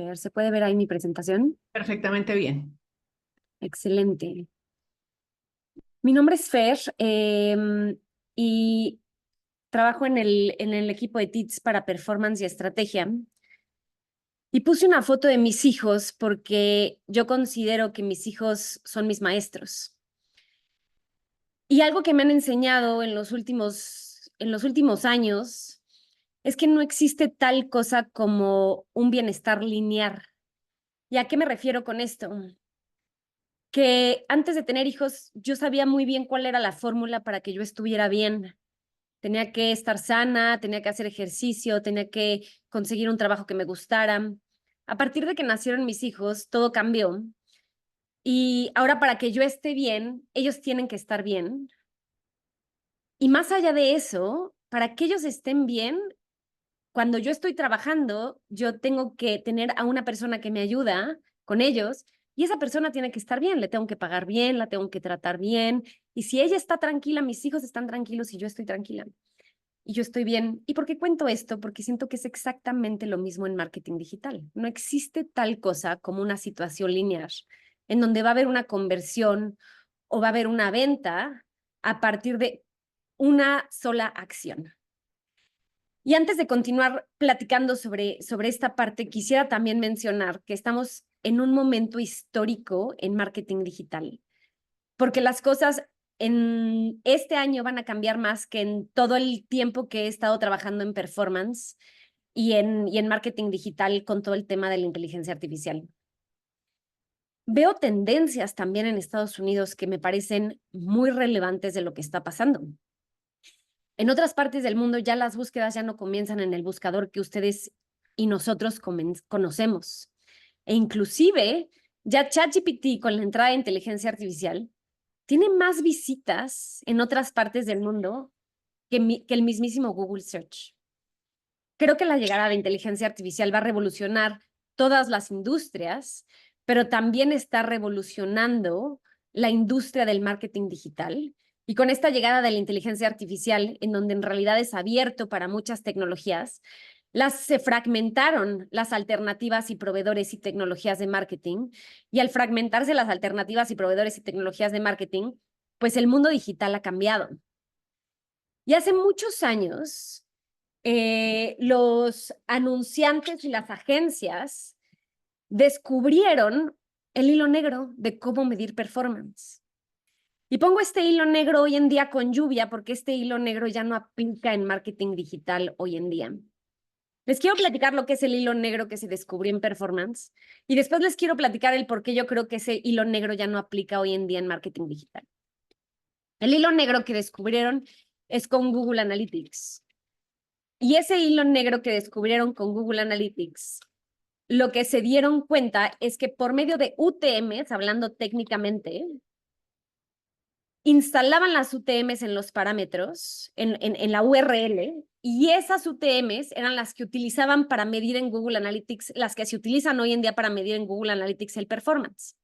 Fer. ¿Se puede ver ahí mi presentación? Perfectamente bien. Excelente. Mi nombre es Fer y trabajo en el equipo de TITS para performance y estrategia. Y puse una foto de mis hijos porque yo considero que mis hijos son mis maestros. Y algo que me han enseñado en los últimos años es que no existe tal cosa como un bienestar lineal. ¿Y a qué me refiero con esto? Que antes de tener hijos yo sabía muy bien cuál era la fórmula para que yo estuviera bien. Tenía que estar sana, tenía que hacer ejercicio, tenía que conseguir un trabajo que me gustara. A partir de que nacieron mis hijos, todo cambió. Y ahora para que yo esté bien, ellos tienen que estar bien. Y más allá de eso, para que ellos estén bien, cuando yo estoy trabajando, yo tengo que tener a una persona que me ayuda con ellos y esa persona tiene que estar bien, le tengo que pagar bien, la tengo que tratar bien. Y si ella está tranquila, mis hijos están tranquilos y yo estoy tranquila y yo estoy bien. ¿Y por qué cuento esto? Porque siento que es exactamente lo mismo en marketing digital. No existe tal cosa como una situación lineal en donde va a haber una conversión o va a haber una venta a partir de una sola acción. Y antes de continuar platicando sobre esta parte, quisiera también mencionar que estamos en un momento histórico en marketing digital, porque las cosas en este año van a cambiar más que en todo el tiempo que he estado trabajando en performance y en marketing digital con todo el tema de la inteligencia artificial. Veo tendencias también en Estados Unidos que me parecen muy relevantes de lo que está pasando. En otras partes del mundo ya las búsquedas ya no comienzan en el buscador que ustedes y nosotros conocemos. E inclusive ya ChatGPT con la entrada de inteligencia artificial tiene más visitas en otras partes del mundo que el mismísimo Google Search. Creo que la llegada de inteligencia artificial va a revolucionar todas las industrias, pero también está revolucionando la industria del marketing digital. Y con esta llegada de la inteligencia artificial, en donde en realidad es abierto para muchas tecnologías, se fragmentaron las alternativas y proveedores y tecnologías de marketing. Y al fragmentarse las alternativas y proveedores y tecnologías de marketing, pues el mundo digital ha cambiado. Y hace muchos años, los anunciantes y las agencias descubrieron el hilo negro de cómo medir performance. Y pongo este hilo negro hoy en día con lluvia porque este hilo negro ya no aplica en marketing digital hoy en día. Les quiero platicar lo que es el hilo negro que se descubrió en performance y después les quiero platicar el por qué yo creo que ese hilo negro ya no aplica hoy en día en marketing digital. El hilo negro que descubrieron es con Google Analytics. Y ese hilo negro que descubrieron con Google Analytics, lo que se dieron cuenta es que por medio de UTMs, hablando técnicamente, instalaban las UTMs en los parámetros, en la URL, y esas UTMs eran las que utilizaban para medir en Google Analytics, las que se utilizan hoy en día para medir en Google Analytics el performance.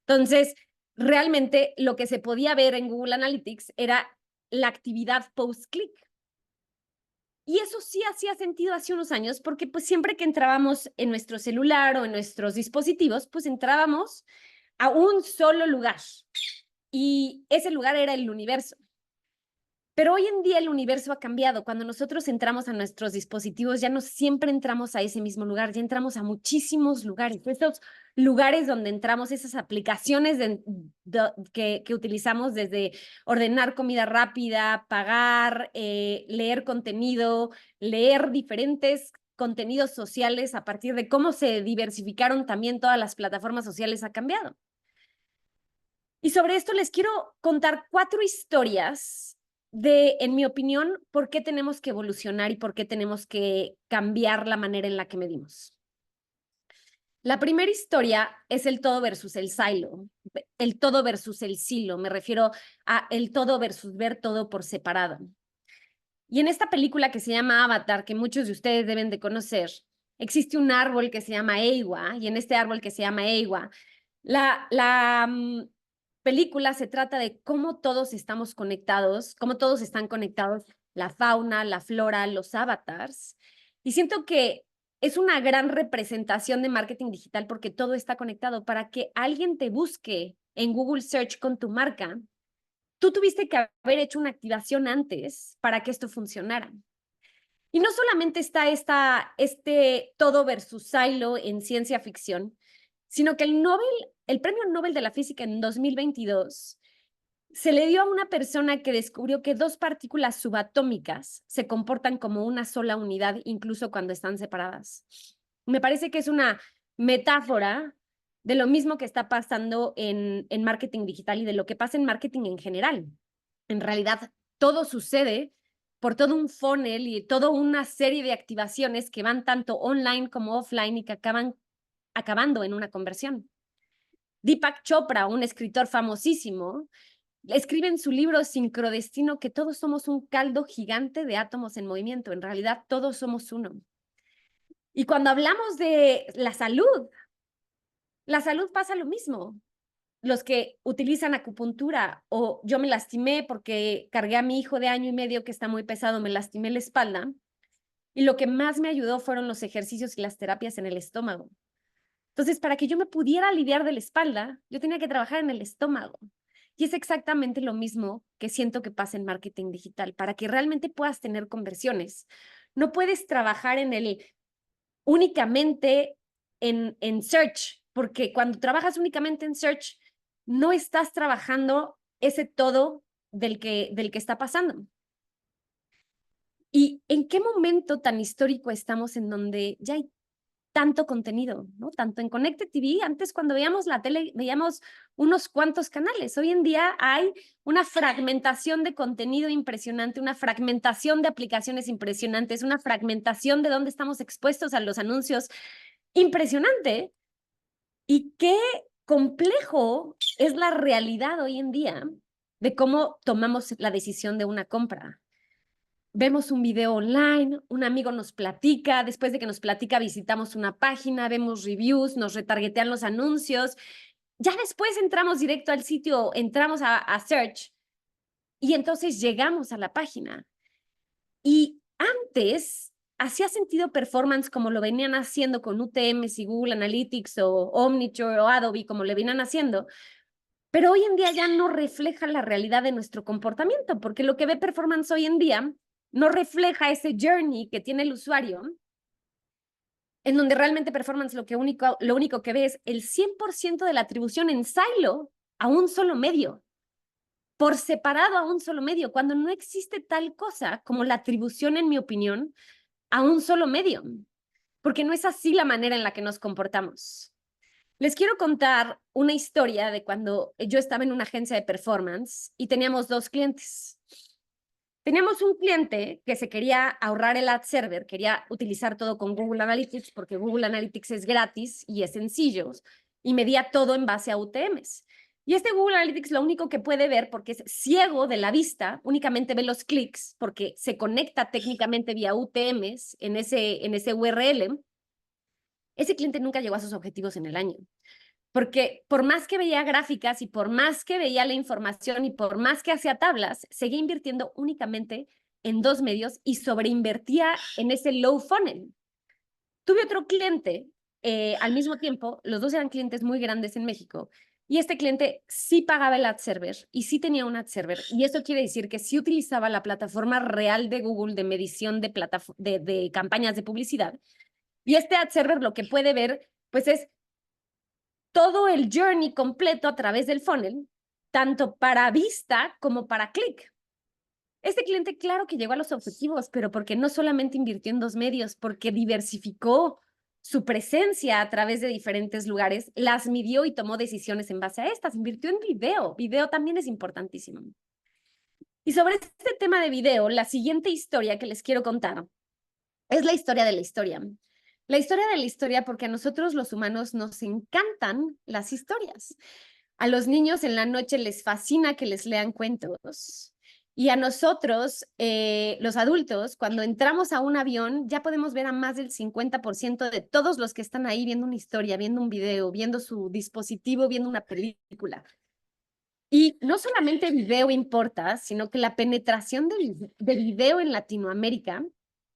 Entonces, realmente lo que se podía ver en Google Analytics era la actividad post-click. Y eso sí hacía sentido hace unos años, porque pues siempre que entrábamos en nuestro celular o en nuestros dispositivos, pues entrábamos a un solo lugar. Y ese lugar era el universo. Pero hoy en día el universo ha cambiado. Cuando nosotros entramos a nuestros dispositivos, ya no siempre entramos a ese mismo lugar, ya entramos a muchísimos lugares. Estos lugares donde entramos, esas aplicaciones que utilizamos desde ordenar comida rápida, pagar, leer contenido, leer diferentes contenidos sociales a partir de cómo se diversificaron también todas las plataformas sociales ha cambiado. Y sobre esto les quiero contar 4 historias de, en mi opinión, por qué tenemos que evolucionar y por qué tenemos que cambiar la manera en la que medimos. La primera historia es el todo versus el silo, el todo versus el silo. Me refiero a el todo versus ver todo por separado. Y en esta película que se llama Avatar, que muchos de ustedes deben de conocer, existe un árbol que se llama Eywa, y en este árbol que se llama Eywa, la película se trata de cómo todos estamos conectados, cómo todos están conectados, la fauna, la flora, los avatars. Y siento que es una gran representación de marketing digital porque todo está conectado. Para que alguien te busque en Google Search con tu marca, tú tuviste que haber hecho una activación antes para que esto funcionara. Y no solamente está este todo versus silo en ciencia ficción, sino que el premio Nobel de la Física en 2022 se le dio a una persona que descubrió que dos partículas subatómicas se comportan como una sola unidad, incluso cuando están separadas. Me parece que es una metáfora de lo mismo que está pasando en marketing digital y de lo que pasa en marketing en general. En realidad, todo sucede por todo un funnel y toda una serie de activaciones que van tanto online como offline y que acaban acabando en una conversión. Deepak Chopra, un escritor famosísimo, escribe en su libro Sincrodestino que todos somos un caldo gigante de átomos en movimiento. En realidad, todos somos uno. Y cuando hablamos de la salud pasa lo mismo. Los que utilizan acupuntura o yo me lastimé porque cargué a mi hijo de 1 año y medio que está muy pesado, me lastimé la espalda y lo que más me ayudó fueron los ejercicios y las terapias en el estómago. Entonces, para que yo me pudiera aliviar de la espalda, yo tenía que trabajar en el estómago. Y es exactamente lo mismo que siento que pasa en marketing digital. Para que realmente puedas tener conversiones, no puedes trabajar únicamente en search, porque cuando trabajas únicamente en search, no estás trabajando ese todo del que está pasando. ¿Y en qué momento tan histórico estamos en donde ya hay tanto contenido, ¿no? Tanto en Connected TV, antes cuando veíamos la tele, veíamos unos cuantos canales. Hoy en día hay una fragmentación de contenido impresionante, una fragmentación de aplicaciones impresionantes, una fragmentación de dónde estamos expuestos a los anuncios impresionante. Y qué complejo es la realidad hoy en día de cómo tomamos la decisión de una compra. Vemos un video online, un amigo nos platica, después de que nos platica visitamos una página, vemos reviews, nos retargetean los anuncios, ya después entramos directo al sitio, entramos a search y entonces llegamos a la página. Y antes hacía sentido performance como lo venían haciendo con UTMs y Google Analytics o Omniture o Adobe como le venían haciendo, pero hoy en día ya no refleja la realidad de nuestro comportamiento, porque lo que ve performance hoy en día no refleja ese journey que tiene el usuario, en donde realmente performance lo único que ve es el 100% de la atribución en silo a un solo medio, por separado a un solo medio, cuando no existe tal cosa como la atribución, en mi opinión, a un solo medio, porque no es así la manera en la que nos comportamos. Les quiero contar una historia de cuando yo estaba en una agencia de performance y teníamos 2 clientes. Teníamos un cliente que se quería ahorrar el ad server, quería utilizar todo con Google Analytics porque Google Analytics es gratis y es sencillo y medía todo en base a UTMs. Y este Google Analytics lo único que puede ver, porque es ciego de la vista, únicamente ve los clics porque se conecta técnicamente vía UTMs en ese URL. Ese cliente nunca llegó a sus objetivos en el año. Porque por más que veía gráficas y por más que veía la información y por más que hacía tablas, seguía invirtiendo únicamente en 2 medios y sobreinvertía en ese low funnel. Tuve otro cliente al mismo tiempo, los dos eran clientes muy grandes en México, y este cliente sí pagaba el ad server y sí tenía un ad server. Y eso quiere decir que sí utilizaba la plataforma real de Google de medición de campañas de publicidad. Y este ad server lo que puede ver, pues es todo el journey completo a través del funnel, tanto para vista como para clic. Este cliente, claro que llegó a los objetivos, pero porque no solamente invirtió en 2 medios, porque diversificó su presencia a través de diferentes lugares, las midió y tomó decisiones en base a estas. Invirtió en video. Video también es importantísimo. Y sobre este tema de video, la siguiente historia que les quiero contar es la historia de la historia. La historia de la historia, porque a nosotros los humanos nos encantan las historias. A los niños en la noche les fascina que les lean cuentos. Y a nosotros, los adultos, cuando entramos a un avión, ya podemos ver a más del 50% de todos los que están ahí viendo una historia, viendo un video, viendo su dispositivo, viendo una película. Y no solamente video importa, sino que la penetración de video en Latinoamérica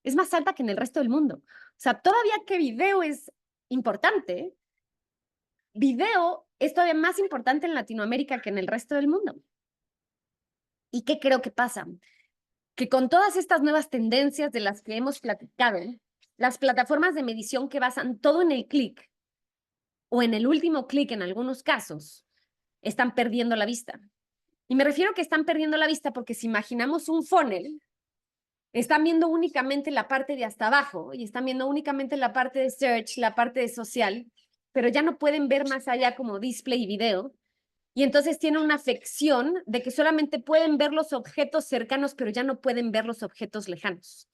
es más alta que en el resto del mundo. O sea, todavía que video es importante, video es todavía más importante en Latinoamérica que en el resto del mundo. ¿Y qué creo que pasa? Que con todas estas nuevas tendencias de las que hemos platicado, las plataformas de medición que basan todo en el clic o en el último clic en algunos casos, están perdiendo la vista. Y me refiero que están perdiendo la vista porque si imaginamos un funnel, están viendo únicamente la parte de hasta abajo y están viendo únicamente la parte de search, la parte de social, pero ya no pueden ver más allá como display y video. Y entonces tienen una afección de que solamente pueden ver los objetos cercanos, pero ya no pueden ver los objetos lejanos.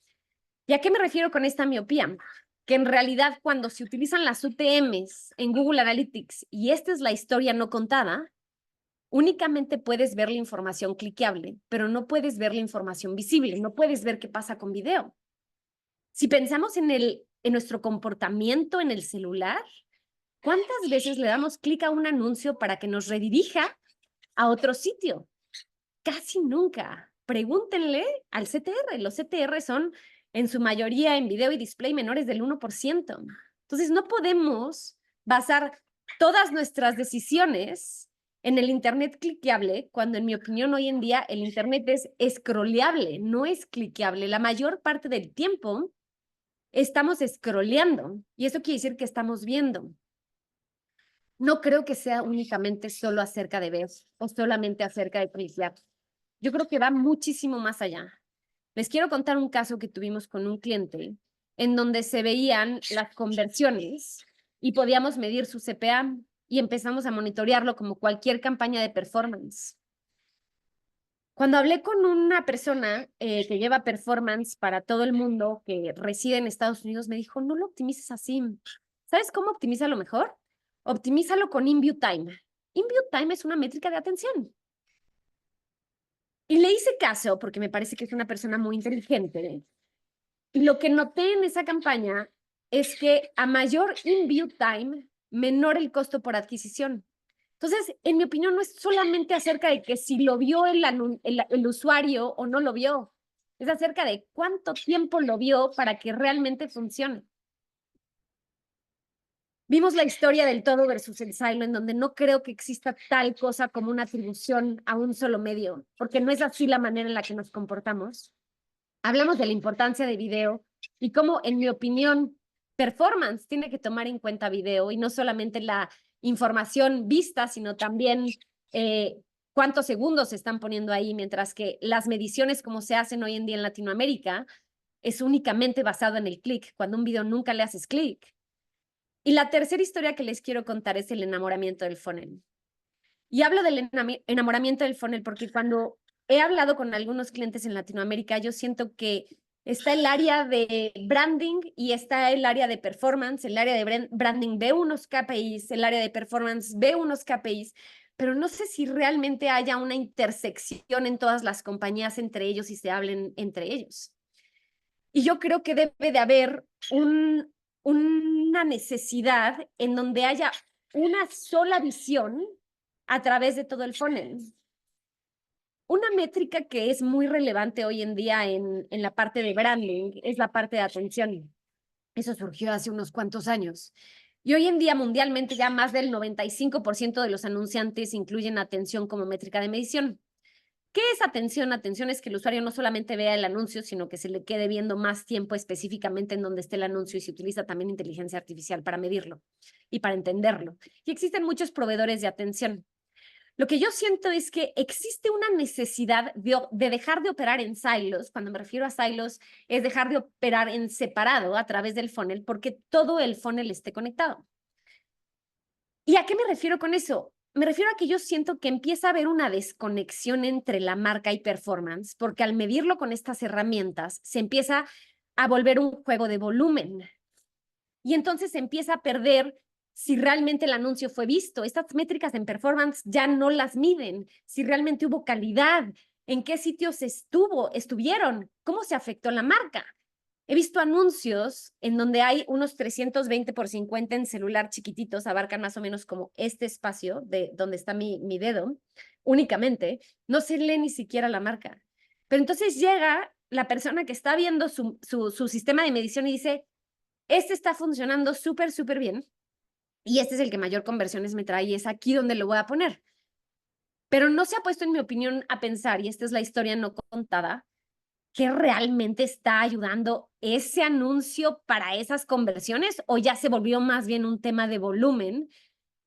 ¿Y a qué me refiero con esta miopía? Que en realidad cuando se utilizan las UTMs en Google Analytics, y esta es la historia no contada, únicamente puedes ver la información cliqueable, pero no puedes ver la información visible, no puedes ver qué pasa con video. Si pensamos en nuestro comportamiento en el celular, ¿cuántas veces le damos clic a un anuncio para que nos redirija a otro sitio? Casi nunca. Pregúntenle al CTR. Los CTR son en su mayoría en video y display menores del 1%. Entonces no podemos basar todas nuestras decisiones en el Internet cliqueable, cuando en mi opinión hoy en día el Internet es scrolleable, no es cliqueable. La mayor parte del tiempo estamos scrolleando y eso quiere decir que estamos viendo. No creo que sea únicamente solo acerca de ver o solamente acerca de cliquear. Yo creo que va muchísimo más allá. Les quiero contar un caso que tuvimos con un cliente en donde se veían las conversiones y podíamos medir su CPA y empezamos a monitorearlo como cualquier campaña de performance. Cuando hablé con una persona que lleva performance para todo el mundo, que reside en Estados Unidos, me dijo, no lo optimices así. ¿Sabes cómo optimízalo mejor? Optimízalo con In-View Time. In-View Time es una métrica de atención. Y le hice caso porque me parece que es una persona muy inteligente. Y lo que noté en esa campaña es que a mayor in-view time, menor el costo por adquisición. Entonces, en mi opinión, no es solamente acerca de que si lo vio el usuario o no lo vio. Es acerca de cuánto tiempo lo vio para que realmente funcione. Vimos la historia del todo versus el silo, en donde no creo que exista tal cosa como una atribución a un solo medio, porque no es así la manera en la que nos comportamos. Hablamos de la importancia de video y cómo, en mi opinión, performance tiene que tomar en cuenta video y no solamente la información vista, sino también cuántos segundos se están poniendo ahí, mientras que las mediciones como se hacen hoy en día en Latinoamérica es únicamente basado en el clic, cuando un video nunca le haces clic. Y la tercera historia que les quiero contar es el enamoramiento del funnel. Y hablo del enamoramiento del funnel porque cuando he hablado con algunos clientes en Latinoamérica, yo siento que está el área de branding y está el área de performance. El área de branding ve unos KPIs, el área de performance ve unos KPIs, pero no sé si realmente haya una intersección en todas las compañías entre ellos y se hablen entre ellos. Y yo creo que debe de haber una necesidad en donde haya una sola visión a través de todo el funnel. Una métrica que es muy relevante hoy en día en la parte de branding es la parte de atención. Eso surgió hace unos cuantos años. Y hoy en día mundialmente ya más del 95% de los anunciantes incluyen atención como métrica de medición. ¿Qué es atención? Atención es que el usuario no solamente vea el anuncio, sino que se le quede viendo más tiempo específicamente en donde esté el anuncio y se utiliza también inteligencia artificial para medirlo y para entenderlo. Y existen muchos proveedores de atención. Lo que yo siento es que existe una necesidad de dejar de operar en silos. Cuando me refiero a silos, es dejar de operar en separado a través del funnel porque todo el funnel esté conectado. ¿Y a qué me refiero con eso? Me refiero a que yo siento que empieza a haber una desconexión entre la marca y performance, porque al medirlo con estas herramientas se empieza a volver un juego de volumen. Y entonces se empieza a perder si realmente el anuncio fue visto. Estas métricas en performance ya no las miden. Si realmente hubo calidad, en qué sitios estuvieron, cómo se afectó la marca. He visto anuncios en donde hay unos 320 por 50 en celular chiquititos, abarcan más o menos como este espacio de donde está mi dedo, únicamente, no se lee ni siquiera la marca. Pero entonces llega la persona que está viendo su sistema de medición y dice, este está funcionando súper, súper bien y este es el que mayor conversiones me trae y es aquí donde lo voy a poner. Pero no se ha puesto, en mi opinión, a pensar, y esta es la historia no contada, ¿qué realmente está ayudando ese anuncio para esas conversiones o ya se volvió más bien un tema de volumen?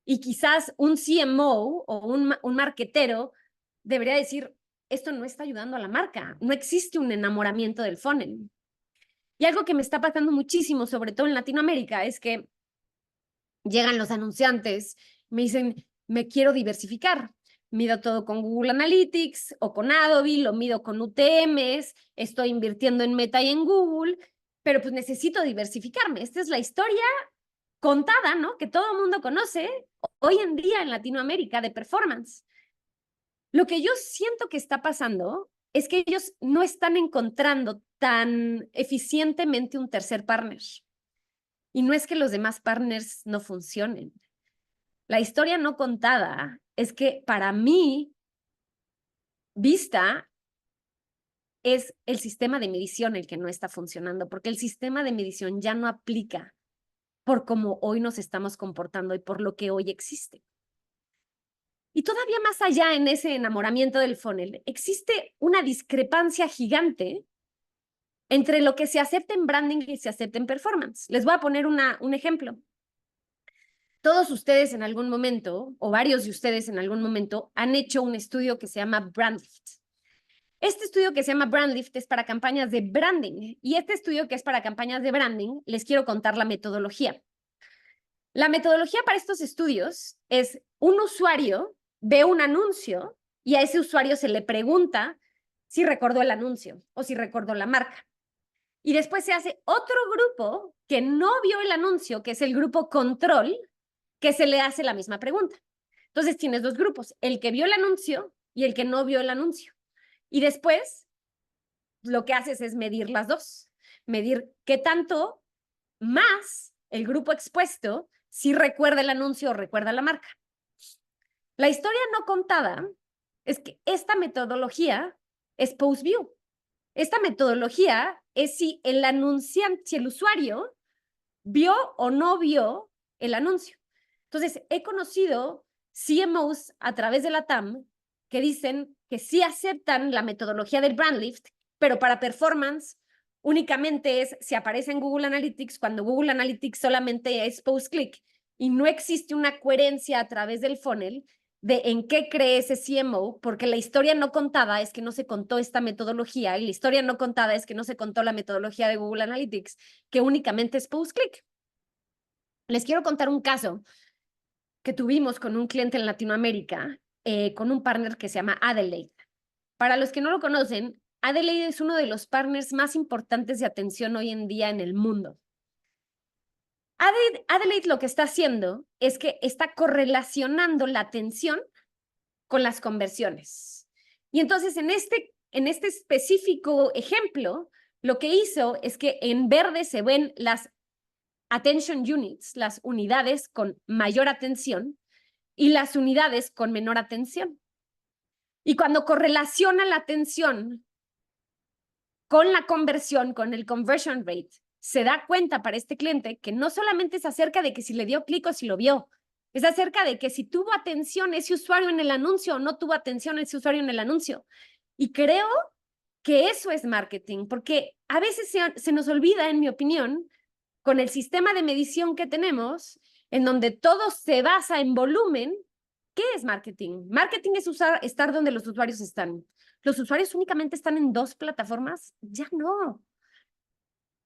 Y quizás un CMO o un marketero debería decir, esto no está ayudando a la marca, no existe un enamoramiento del funnel. Y algo que me está pasando muchísimo, sobre todo en Latinoamérica, es que llegan los anunciantes, me dicen, me quiero diversificar. Mido todo con Google Analytics o con Adobe, lo mido con UTMs, estoy invirtiendo en Meta y en Google, pero pues necesito diversificarme. Esta es la historia contada, ¿no? Que todo el mundo conoce hoy en día en Latinoamérica de performance. Lo que yo siento que está pasando es que ellos no están encontrando tan eficientemente un tercer partner. Y no es que los demás partners no funcionen. La historia no contada es que para mí, Vista es el sistema de medición el que no está funcionando, porque el sistema de medición ya no aplica por cómo hoy nos estamos comportando y por lo que hoy existe. Y todavía más allá en ese enamoramiento del funnel, existe una discrepancia gigante entre lo que se acepta en branding y se acepta en performance. Les voy a poner un ejemplo. Todos ustedes en algún momento, o varios de ustedes en algún momento, han hecho un estudio que se llama Brandlift. Este estudio que se llama Brandlift es para campañas de branding. Y este estudio que es para campañas de branding, les quiero contar la metodología. La metodología para estos estudios es un usuario ve un anuncio y a ese usuario se le pregunta si recordó el anuncio o si recordó la marca. Y después se hace otro grupo que no vio el anuncio, que es el grupo control, que se le hace la misma pregunta. Entonces tienes dos grupos, el que vio el anuncio y el que no vio el anuncio. Y después lo que haces es medir las dos, medir qué tanto más el grupo expuesto si recuerda el anuncio o recuerda la marca. La historia no contada es que esta metodología es post-view. Esta metodología es si el anunciante, si el usuario vio o no vio el anuncio. Entonces, he conocido CMOs a través de la TAM que dicen que sí aceptan la metodología del Brandlift, pero para performance únicamente es si aparece en Google Analytics, cuando Google Analytics solamente es post-click y no existe una coherencia a través del funnel de en qué cree ese CMO, porque la historia no contada es que no se contó esta metodología y la historia no contada es que no se contó la metodología de Google Analytics, que únicamente es post-click. Les quiero contar un caso que tuvimos con un cliente en Latinoamérica, con un partner que se llama Adelaide. Para los que no lo conocen, Adelaide es uno de los partners más importantes de atención hoy en día en el mundo. Adelaide lo que está haciendo es que está correlacionando la atención con las conversiones. Y entonces en este específico ejemplo, lo que hizo es que en verde se ven las attention units, las unidades con mayor atención y las unidades con menor atención. Y cuando correlaciona la atención con la conversión, con el conversion rate, se da cuenta para este cliente que no solamente es acerca de que si le dio clic o si lo vio, es acerca de que si tuvo atención ese usuario en el anuncio o no tuvo atención ese usuario en el anuncio. Y creo que eso es marketing, porque a veces se nos olvida, en mi opinión, con el sistema de medición que tenemos, en donde todo se basa en volumen. ¿Qué es marketing? Marketing es estar donde los usuarios están. ¿Los usuarios únicamente están en dos plataformas? Ya no.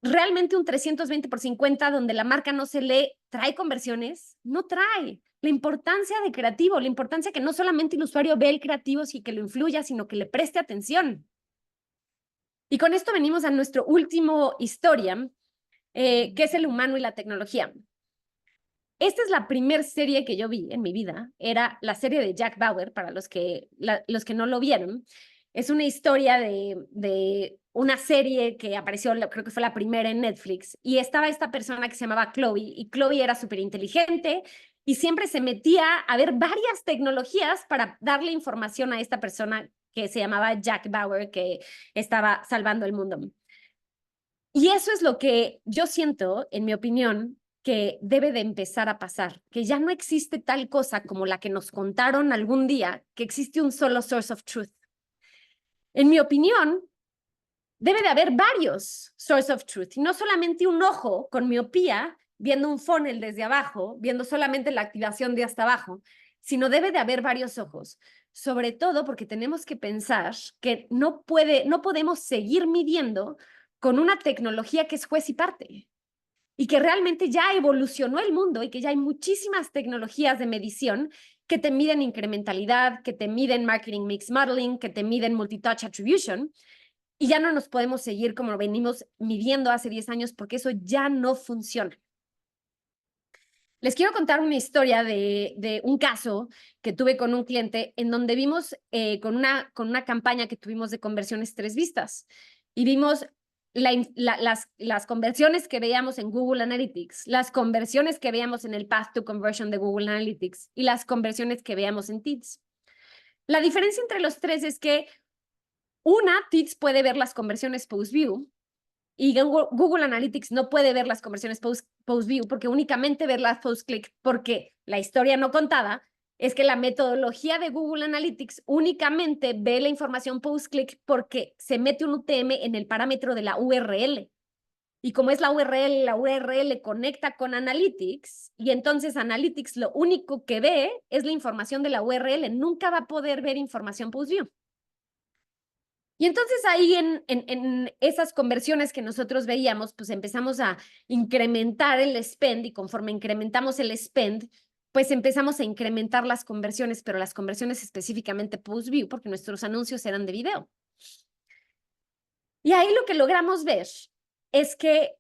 Realmente un 320x50 donde la marca no se lee, ¿trae conversiones? No trae. La importancia de creativo, la importancia que no solamente el usuario ve el creativo y que lo influya, sino que le preste atención. Y con esto venimos a nuestro último historia, que es el humano y la tecnología. Esta es la primera serie que yo vi en mi vida. Era la serie de Jack Bauer, para los que no lo vieron. Es una historia de una serie que apareció, creo que fue la primera en Netflix, y estaba esta persona que se llamaba Chloe, y Chloe era súper inteligente y siempre se metía a ver varias tecnologías para darle información a esta persona que se llamaba Jack Bauer, que estaba salvando el mundo. Y eso es lo que yo siento, en mi opinión, que debe de empezar a pasar, que ya no existe tal cosa como la que nos contaron algún día, que existe un solo source of truth. En mi opinión, debe de haber varios source of truth, y no solamente un ojo con miopía viendo un funnel desde abajo, viendo solamente la activación de hasta abajo, sino debe de haber varios ojos, sobre todo porque tenemos que pensar que no podemos seguir midiendo con una tecnología que es juez y parte y que realmente ya evolucionó el mundo y que ya hay muchísimas tecnologías de medición que te miden incrementalidad, que te miden marketing mix modeling, que te miden multitouch attribution, y ya no nos podemos seguir como lo venimos midiendo hace 10 años porque eso ya no funciona. Les quiero contar una historia de un caso que tuve con un cliente en donde vimos con una campaña que tuvimos de conversiones 3 vistas y vimos las conversiones que veíamos en Google Analytics, las conversiones que veíamos en el Path to Conversion de Google Analytics y las conversiones que veíamos en TITS. La diferencia entre los tres es que TITS puede ver las conversiones post-view y Google Analytics no puede ver las conversiones post-view porque únicamente ver las post-click, porque la historia no contada es que la metodología de Google Analytics únicamente ve la información post-click porque se mete un UTM en el parámetro de la URL. Y como es la URL conecta con Analytics y entonces Analytics lo único que ve es la información de la URL, nunca va a poder ver información post-view. Y entonces ahí en esas conversiones que nosotros veíamos, pues empezamos a incrementar el spend y conforme incrementamos el spend, pues empezamos a incrementar las conversiones, pero las conversiones específicamente post-view, porque nuestros anuncios eran de video. Y ahí lo que logramos ver es que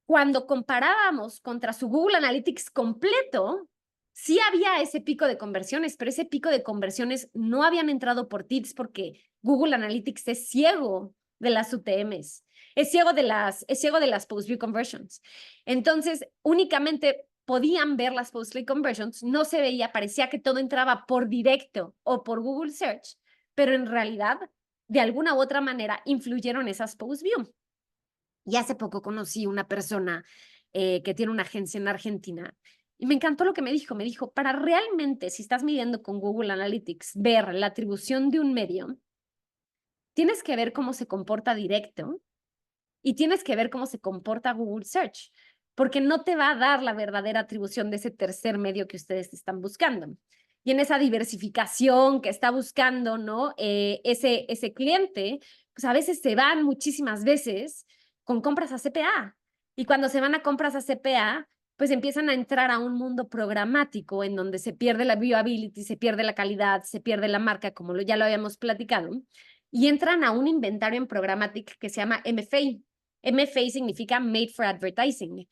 cuando comparábamos contra su Google Analytics completo, sí había ese pico de conversiones, pero ese pico de conversiones no habían entrado por TITS porque Google Analytics es ciego de las UTMs, es ciego de las post-view conversions. Entonces, únicamente podían ver las post-click conversions, no se veía, parecía que todo entraba por directo o por Google Search, pero en realidad, de alguna u otra manera, influyeron esas post-view. Y hace poco conocí una persona que tiene una agencia en Argentina y me encantó lo que me dijo. Me dijo, para realmente, si estás midiendo con Google Analytics, ver la atribución de un medio, tienes que ver cómo se comporta directo y tienes que ver cómo se comporta Google Search, porque no te va a dar la verdadera atribución de ese tercer medio que ustedes están buscando. Y en esa diversificación que está buscando, ¿no? Ese cliente, pues a veces se van muchísimas veces con compras a CPA. Y cuando se van a compras a CPA, pues empiezan a entrar a un mundo programático en donde se pierde la viewability, se pierde la calidad, se pierde la marca, como ya lo habíamos platicado, y entran a un inventario en programmatic que se llama MFA. MFA significa Made for Advertising.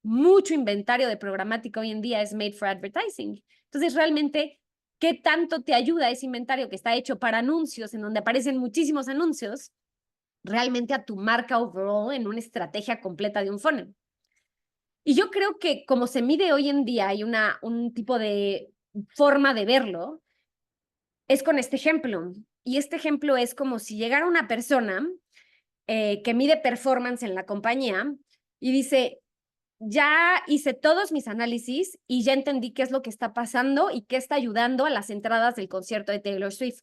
Mucho inventario de programática hoy en día es Made for Advertising. Entonces, realmente, ¿qué tanto te ayuda ese inventario que está hecho para anuncios, en donde aparecen muchísimos anuncios, realmente a tu marca overall en una estrategia completa de un funnel? Y yo creo que como se mide hoy en día, hay un tipo de forma de verlo, es con este ejemplo. Y este ejemplo es como si llegara una persona que mide performance en la compañía y dice, ya hice todos mis análisis y ya entendí qué es lo que está pasando y qué está ayudando a las entradas del concierto de Taylor Swift.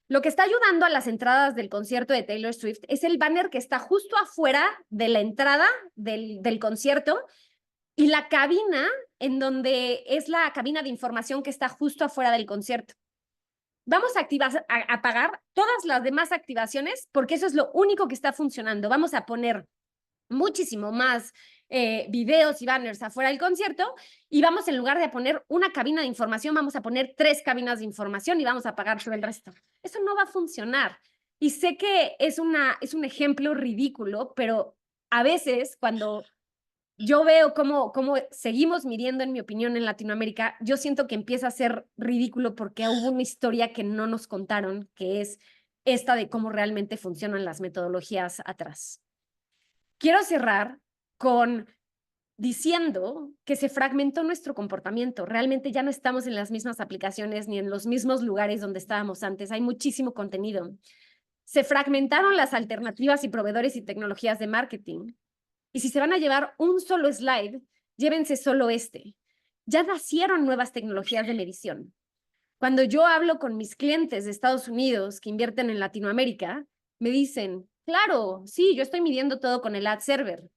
Lo que está ayudando a las entradas del concierto de Taylor Swift es el banner que está justo afuera de la entrada del concierto y la cabina en donde es la cabina de información que está justo afuera del concierto. Vamos a apagar todas las demás activaciones porque eso es lo único que está funcionando. Vamos a poner muchísimo más videos y banners afuera del concierto y vamos, en lugar de poner una cabina de información, vamos a poner 3 cabinas de información y vamos a pagar todo el resto. Eso no va a funcionar. Y sé que es un ejemplo ridículo, pero a veces cuando yo veo cómo seguimos midiendo, en mi opinión, en Latinoamérica, yo siento que empieza a ser ridículo porque hubo una historia que no nos contaron, que es esta de cómo realmente funcionan las metodologías atrás. Quiero cerrar con diciendo que se fragmentó nuestro comportamiento. Realmente ya no estamos en las mismas aplicaciones ni en los mismos lugares donde estábamos antes. Hay muchísimo contenido. Se fragmentaron las alternativas y proveedores y tecnologías de marketing. Y si se van a llevar un solo slide, llévense solo este. Ya nacieron nuevas tecnologías de medición. Cuando yo hablo con mis clientes de Estados Unidos que invierten en Latinoamérica, me dicen, claro, sí, yo estoy midiendo todo con el ad server,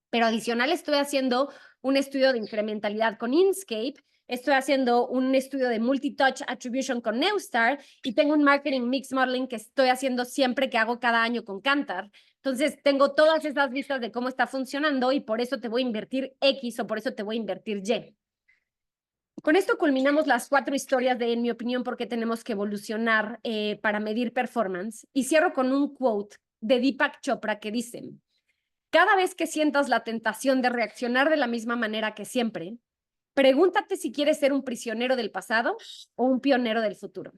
pero adicional estoy haciendo un estudio de incrementalidad con Inkscape, estoy haciendo un estudio de multi-touch attribution con Neustar y tengo un marketing mix modeling que estoy haciendo siempre que hago cada año con Kantar. Entonces, tengo todas esas vistas de cómo está funcionando y por eso te voy a invertir X o por eso te voy a invertir Y. Con esto culminamos las 4 historias de, en mi opinión, por qué tenemos que evolucionar para medir performance. Y cierro con un quote de Deepak Chopra que dice, cada vez que sientas la tentación de reaccionar de la misma manera que siempre, pregúntate si quieres ser un prisionero del pasado o un pionero del futuro.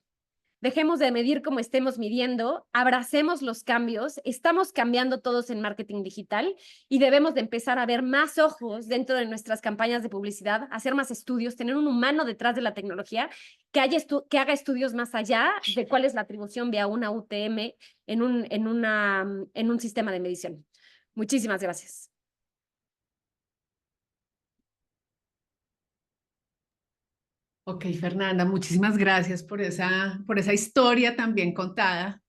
Dejemos de medir como estemos midiendo, abracemos los cambios, estamos cambiando todos en marketing digital y debemos de empezar a ver más ojos dentro de nuestras campañas de publicidad, hacer más estudios, tener un humano detrás de la tecnología que haga estudios más allá de cuál es la atribución vía una UTM en un sistema de medición. Muchísimas gracias. Ok, Fernanda, muchísimas gracias por esa historia tan bien contada.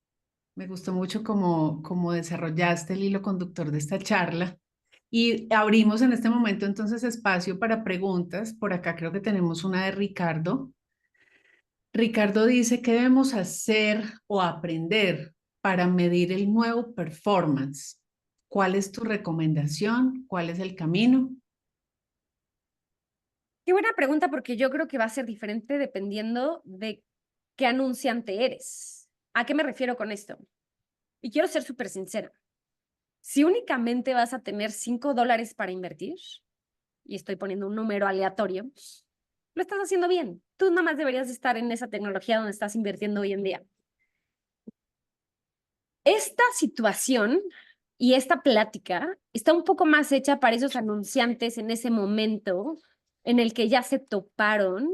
Me gustó mucho cómo desarrollaste el hilo conductor de esta charla. Y abrimos en este momento entonces espacio para preguntas. Por acá creo que tenemos una de Ricardo. Ricardo dice, ¿qué debemos hacer o aprender para medir el nuevo performance? ¿Cuál es tu recomendación? ¿Cuál es el camino? Qué buena pregunta, porque yo creo que va a ser diferente dependiendo de qué anunciante eres. ¿A qué me refiero con esto? Y quiero ser súper sincera. Si únicamente vas a tener $5 para invertir, y estoy poniendo un número aleatorio, lo estás haciendo bien. Tú nada más deberías estar en esa tecnología donde estás invirtiendo hoy en día. Esta situación y esta plática está un poco más hecha para esos anunciantes en ese momento en el que ya se toparon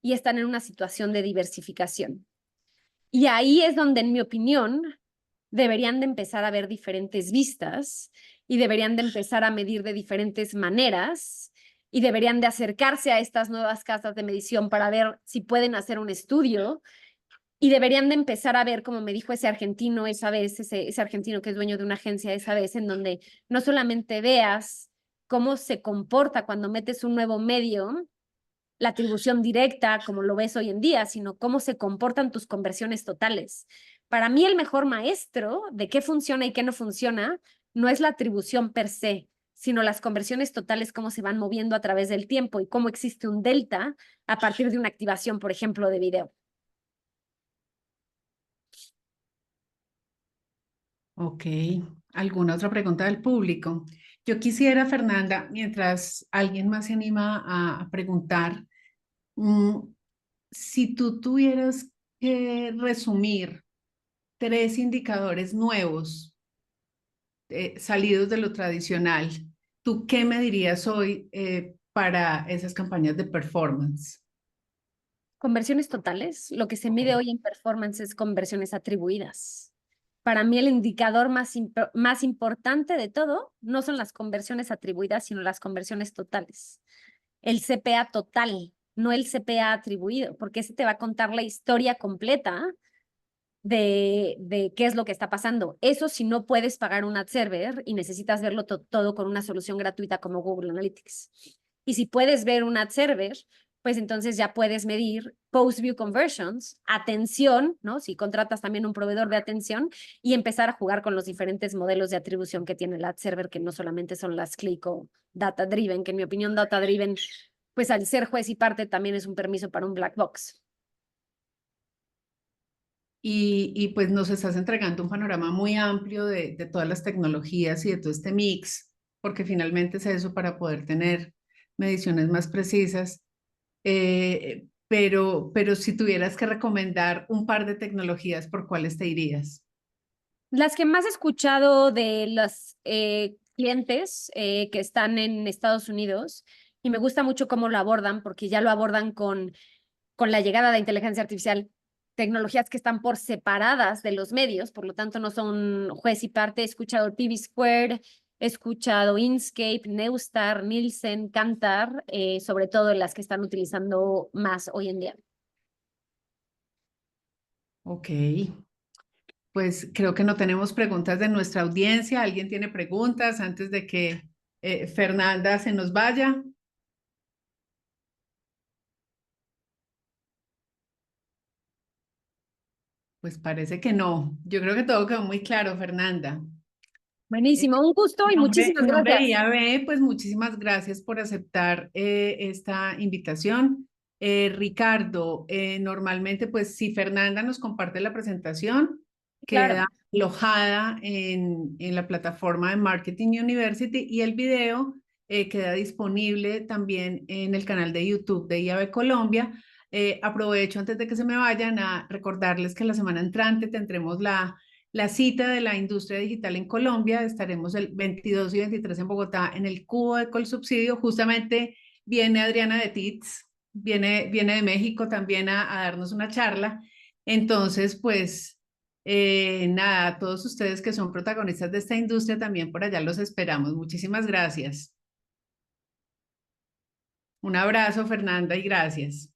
y están en una situación de diversificación. Y ahí es donde, en mi opinión, deberían de empezar a ver diferentes vistas y deberían de empezar a medir de diferentes maneras y deberían de acercarse a estas nuevas casas de medición para ver si pueden hacer un estudio y deberían de empezar a ver, como me dijo ese argentino esa vez, ese argentino que es dueño de una agencia esa vez, en donde no solamente veas cómo se comporta cuando metes un nuevo medio, la atribución directa, como lo ves hoy en día, sino cómo se comportan tus conversiones totales. Para mí, el mejor maestro de qué funciona y qué no funciona no es la atribución per se, sino las conversiones totales, cómo se van moviendo a través del tiempo y cómo existe un delta a partir de una activación, por ejemplo, de video. Ok, ¿alguna otra pregunta del público? Yo quisiera, Fernanda, mientras alguien más se anima a preguntar, mm, si tú tuvieras que resumir 3 indicadores nuevos, salidos de lo tradicional, ¿tú qué me dirías hoy para esas campañas de performance? Conversiones totales, lo que se Ok. mide hoy en performance es conversiones atribuidas. Para mí el indicador más importante de todo no son las conversiones atribuidas, sino las conversiones totales. El CPA total, no el CPA atribuido, porque ese te va a contar la historia completa de qué es lo que está pasando. Eso si no puedes pagar un ad server y necesitas verlo todo con una solución gratuita como Google Analytics. Y si puedes ver un ad server, pues entonces ya puedes medir post-view conversions, atención, ¿no? Si contratas también un proveedor de atención y empezar a jugar con los diferentes modelos de atribución que tiene el ad server, que no solamente son las click o data driven, que en mi opinión data driven, pues al ser juez y parte también es un permiso para un black box. Y pues nos estás entregando un panorama muy amplio de todas las tecnologías y de todo este mix, porque finalmente es eso para poder tener mediciones más precisas. Pero si tuvieras que recomendar un par de tecnologías, ¿por cuáles te irías? Las que más he escuchado de los clientes que están en Estados Unidos, y me gusta mucho cómo lo abordan, porque ya lo abordan con la llegada de inteligencia artificial, tecnologías que están por separadas de los medios, por lo tanto no son juez y parte. He escuchado TV Squared, he escuchado Inkscape, Neustar, Nielsen, Kantar, sobre todo las que están utilizando más hoy en día. Ok, pues creo que no tenemos preguntas de nuestra audiencia. ¿Alguien tiene preguntas antes de que Fernanda se nos vaya? Pues parece que no. Yo creo que todo quedó muy claro, Fernanda. Buenísimo, un gusto y muchísimas En nombre de gracias. IAB, pues muchísimas gracias por aceptar esta invitación. Ricardo, normalmente, pues si Fernanda nos comparte la presentación, Claro. queda alojada en la plataforma de Marketing University y el video queda disponible también en el canal de YouTube de IAB Colombia. Aprovecho antes de que se me vayan a recordarles que la semana entrante tendremos la cita de la industria digital en Colombia. Estaremos el 22 y 23 en Bogotá en el Cubo de Colsubsidio. Justamente viene Adriana de TITS, viene de México también a darnos una charla. Entonces, pues nada, todos ustedes que son protagonistas de esta industria también por allá los esperamos. Muchísimas gracias. Un abrazo, Fernanda, y gracias.